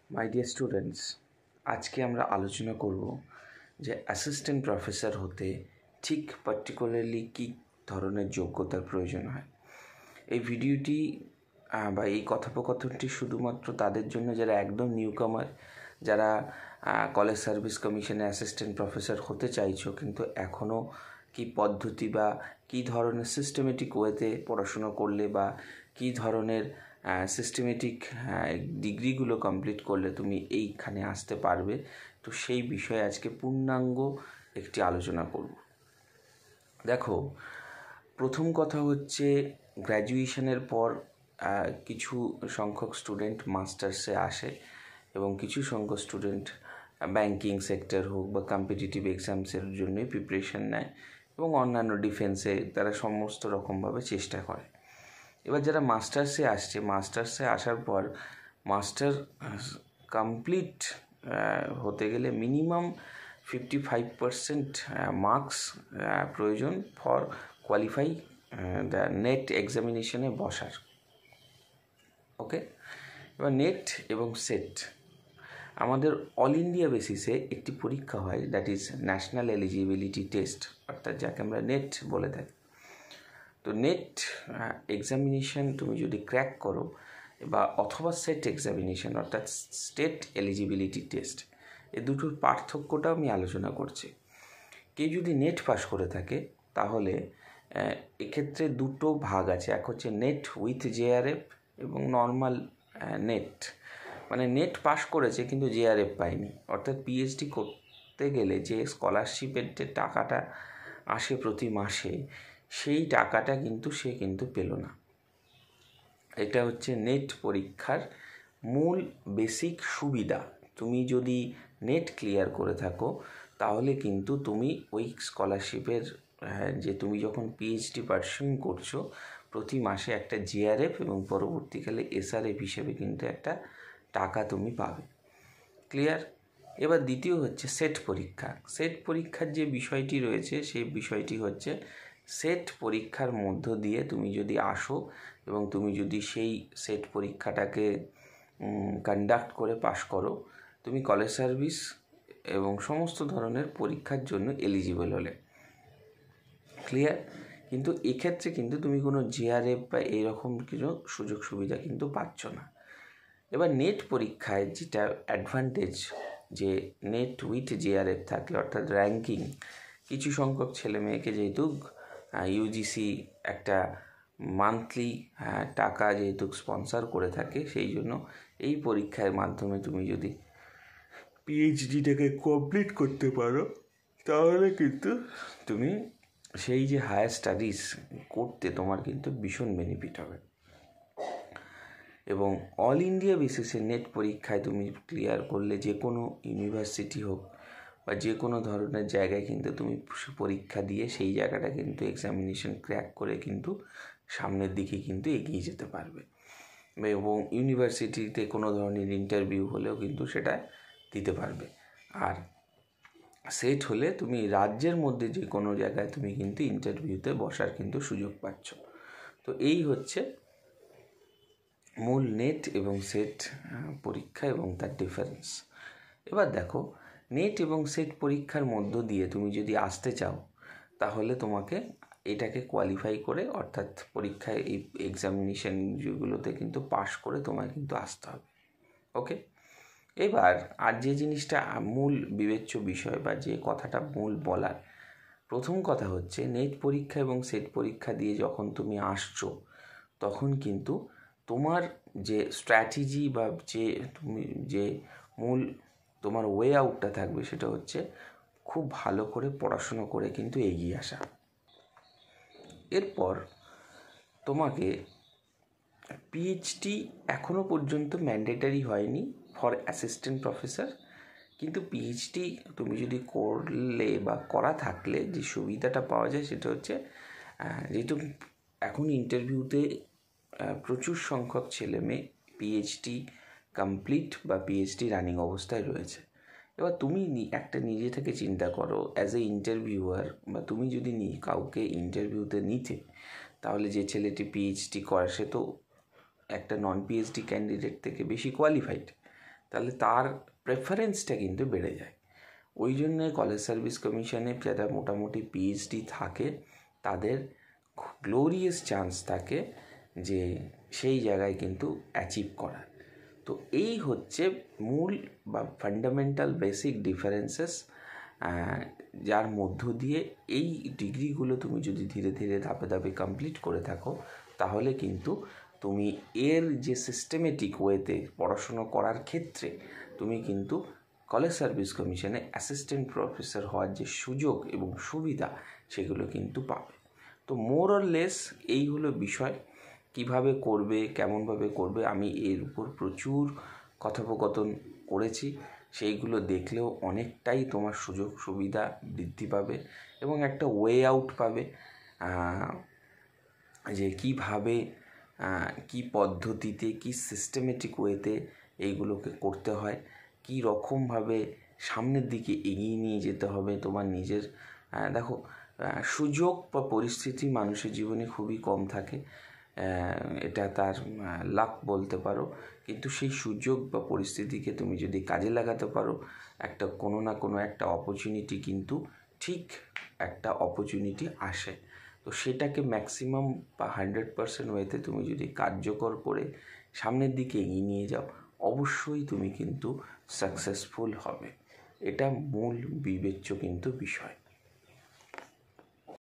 My dear students, আজকে আমরা আলোচনা করব যে অ্যাসিস্ট্যান্ট প্রফেসর হতে ঠিক পার্টিকুলারলি কী ধরনের যোগ্যতার প্রয়োজন হয়। এই ভিডিওটি বা এই কথোপকথনটি শুধুমাত্র তাদের জন্য যারা একদম নিউকামার, যারা কলেজ সার্ভিস কমিশনে অ্যাসিস্ট্যান্ট প্রফেসর হতে চাইছো কিন্তু এখনও কী পদ্ধতি বা কী ধরনের সিস্টেমেটিক ওয়েতে পড়াশুনো করলে বা কী ধরনের সিস্টেমেটিক ডিগ্রিগুলো কমপ্লিট করলে তুমি এইখানে আসতে পারবে, তো সেই বিষয়ে আজকে পূর্ণাঙ্গ একটি আলোচনা করব। দেখো, প্রথম কথা হচ্ছে গ্র্যাজুয়েশনের পর কিছু সংখ্যক স্টুডেন্ট মাস্টার্সে আসে এবং কিছু সংখ্যক স্টুডেন্ট ব্যাংকিং সেক্টর হোক বা কম্পিটিটিভ এক্সামসের জন্যই প্রিপারেশন নেয় এবং অন্যান্য ডিফেন্সে তারা সমস্ত রকমভাবে চেষ্টা করে। এবার যারা মাস্টার্সে আসার পর মাস্টার কমপ্লিট হতে গেলে মিনিমাম 55% মার্কস প্রয়োজন ফর কোয়ালিফাই দ্য নেট এক্সামিনেশনে বসার। ওকে, এবার নেট এবং সেট আমাদের অল ইন্ডিয়া বেসিসে একটি পরীক্ষা হয়, that is national eligibility test, অর্থাৎ যাকে আমরা নেট বলে থাকি। তো নেট এক্সামিনেশন তুমি যদি ক্র্যাক করো বা অথবা সেট এক্সামিনেশন অর্থাৎ স্টেট এলিজিবিলিটি টেস্ট, এই দুটোর পার্থক্যটাও আমি আলোচনা করছি। কেউ যদি নেট পাস করে থাকে তাহলে এক্ষেত্রে দুটো ভাগ আছে, এক হচ্ছে নেট উইথ জেআরএফ এবং নর্মাল নেট, মানে নেট পাস করেছে কিন্তু জেআরএফ পায়নি, অর্থাৎ পিএইচডি করতে গেলে যে স্কলারশিপের যে টাকাটা আসে প্রতি মাসে সেই টাকাটা কিন্তু সে পেল না। এটা হচ্ছে নেট পরীক্ষার মূল বেসিক সুবিধা। তুমি যদি নেট ক্লিয়ার করে থাকো তাহলে কিন্তু তুমি ওই স্কলারশিপের যে তুমি যখন পিএইচডি পারসিউইং করছো প্রতি মাসে একটা জেআরএফ এবং পরবর্তীকালে এসআরএফ হিসেবে কিন্তু একটা টাকা তুমি পাবে। ক্লিয়ার? এবার দ্বিতীয় হচ্ছে সেট পরীক্ষা। সেট পরীক্ষার যে বিষয়টি রয়েছে সেই বিষয়টি হচ্ছে সেট পরীক্ষার মধ্য দিয়ে তুমি যদি আসো এবং তুমি যদি সেই সেট পরীক্ষাটাকে কন্ডাক্ট করে পাশ করো, তুমি কলেজ সার্ভিস এবং সমস্ত ধরনের পরীক্ষার জন্য এলিজিবল হলে। ক্লিয়ার? কিন্তু এক্ষেত্রে কিন্তু তুমি কোনো জেআরএফ বা এইরকম কিছু সুযোগ সুবিধা কিন্তু পাচ্ছ না। এবার নেট পরীক্ষায় যেটা অ্যাডভান্টেজ, যে নেট উইথ জেআরএফ থাকলে অর্থাৎ র্যাঙ্কিং, কিছু সংখ্যক ছেলে মেয়েকে যেহেতু ইউজিসি একটা মান্থলি টাকা যেহেতু স্পন্সর করে থাকে, সেই জন্য এই পরীক্ষার মাধ্যমে তুমি যদি পিএইচডিটাকে কমপ্লিট করতে পারো তাহলে কিন্তু তুমি সেই যে হায়ার স্টাডিজ করতে তোমার কিন্তু ভীষণ বেনিফিট হবে। এবং অল ইন্ডিয়া বেসিসে নেট পরীক্ষায় তুমি ক্লিয়ার করলে যে কোনো ইউনিভার্সিটি হোক বা যে কোনো ধরনের জায়গায় কিন্তু তুমি পরীক্ষা দিয়ে সেই জায়গাটা কিন্তু এক্সামিনেশন ক্র্যাক করে কিন্তু সামনের দিকে কিন্তু এগিয়ে যেতে পারবে। এবং ইউনিভার্সিটিতে কোনো ধরনের ইন্টারভিউ হলেও কিন্তু সেটা দিতে পারবে। আর সেট হলে তুমি রাজ্যের মধ্যে যে কোনো জায়গায় তুমি কিন্তু ইন্টারভিউতে বসার কিন্তু সুযোগ পাচ্ছ। তো এই হচ্ছে মূল নেট এবং সেট পরীক্ষা এবং তার ডিফারেন্স। এবার দেখো, নেট এবং সেট পরীক্ষার মধ্য দিয়ে তুমি যদি আসতে চাও তাহলে তোমাকে এটাকে কোয়ালিফাই করে, অর্থাৎ পরীক্ষায় এই এক্সামিনেশন যেগুলোতে কিন্তু পাশ করে তোমায় কিন্তু আসতে হবে। ওকে, এবার আর যে জিনিসটা মূল বিবেচ্য বিষয় বা যে কথাটা মূল বলার, প্রথম কথা হচ্ছে নেট পরীক্ষা এবং সেট পরীক্ষা দিয়ে যখন তুমি আসছো তখন কিন্তু তোমার যে স্ট্র্যাটেজি বা যে মূল তোমার ওয়ে আউটটা থাকবে সেটা হচ্ছে খুব ভালো করে পড়াশুনো করে কিন্তু এগিয়ে আসা। এরপর তোমাকে পিএইচডি এখনও পর্যন্ত ম্যান্ডেটারি হয়নি ফর অ্যাসিস্ট্যান্ট প্রফেসর, কিন্তু পিএইচডি তুমি যদি করলে বা করা থাকলে যে সুবিধাটা পাওয়া যায় সেটা হচ্ছে যেহেতু এখন ইন্টারভিউতে প্রচুর সংখ্যক ছেলে মেয়ে পিএইচডি কমপ্লিট বা পিএইচডি রানিং অবস্থায় রয়েছে। এবার তুমি একটা নিজে থেকে চিন্তা করো, অ্যাজ এ ইন্টারভিউয়ার বা তুমি যদি কাউকে ইন্টারভিউতে নিতে, তাহলে যে ছেলেটি পিএইচডি করে সে তো একটা নন পিএইচডি ক্যান্ডিডেট থেকে বেশি কোয়ালিফাইড, তাহলে তার প্রেফারেন্সটা কিন্তু বেড়ে যায়। ওই জন্যে কলেজ সার্ভিস কমিশনে যারা মোটামুটি পিএইচডি থাকে তাদের গ্লোরিয়াস চান্স থাকে যে সেই জায়গায় কিন্তু অ্যাচিভ করার। তো এই হচ্ছে মূল বা ফান্ডামেন্টাল বেসিক ডিফারেন্সেস, যার মধ্য দিয়ে এই ডিগ্রিগুলো তুমি যদি ধীরে ধীরে ধাপে ধাপে কমপ্লিট করে থাকো তাহলে কিন্তু তুমি এর যে সিস্টেমেটিক ওয়েতে পড়াশুনো করার ক্ষেত্রে তুমি কিন্তু কলেজ সার্ভিস কমিশনে অ্যাসিস্ট্যান্ট প্রফেসর হওয়ার যে সুযোগ এবং সুবিধা সেগুলো কিন্তু পাবে। তো মোর অর লেস এই হলো বিষয়। কিভাবে করবে, কেমনভাবে করবে, আমি এর উপর প্রচুর কথোপকথন করেছি। সেইগুলো দেখলেও অনেকটাই তোমার সুযোগ সুবিধা বৃদ্ধি পাবে এবং একটা ওয়ে আউট পাবে যে কীভাবে কী পদ্ধতিতে কী সিস্টেমেটিক ওয়েতে এইগুলোকে করতে হয়, কী রকমভাবে সামনের দিকে এগিয়ে নিয়ে যেতে হবে তোমার নিজের। দেখো, সুযোগ বা পরিস্থিতি মানুষের জীবনে খুবই কম থাকে, এটা তার লাক বলতে পারো, কিন্তু সেই সুযোগ বা পরিস্থিতিকে তুমি যদি কাজে লাগাতে পারো একটা কোনো না কোনো একটা অপরচুনিটি কিন্তু ঠিক একটা অপরচুনিটি আসে। তো সেটাকে ম্যাক্সিমাম বা 100% ওয়েতে তুমি যদি কার্যকর করে সামনের দিকে এগিয়ে নিয়ে যাও অবশ্যই তুমি কিন্তু সাকসেসফুল হবে। এটা মূল বিবেচ্য কিন্তু বিষয়।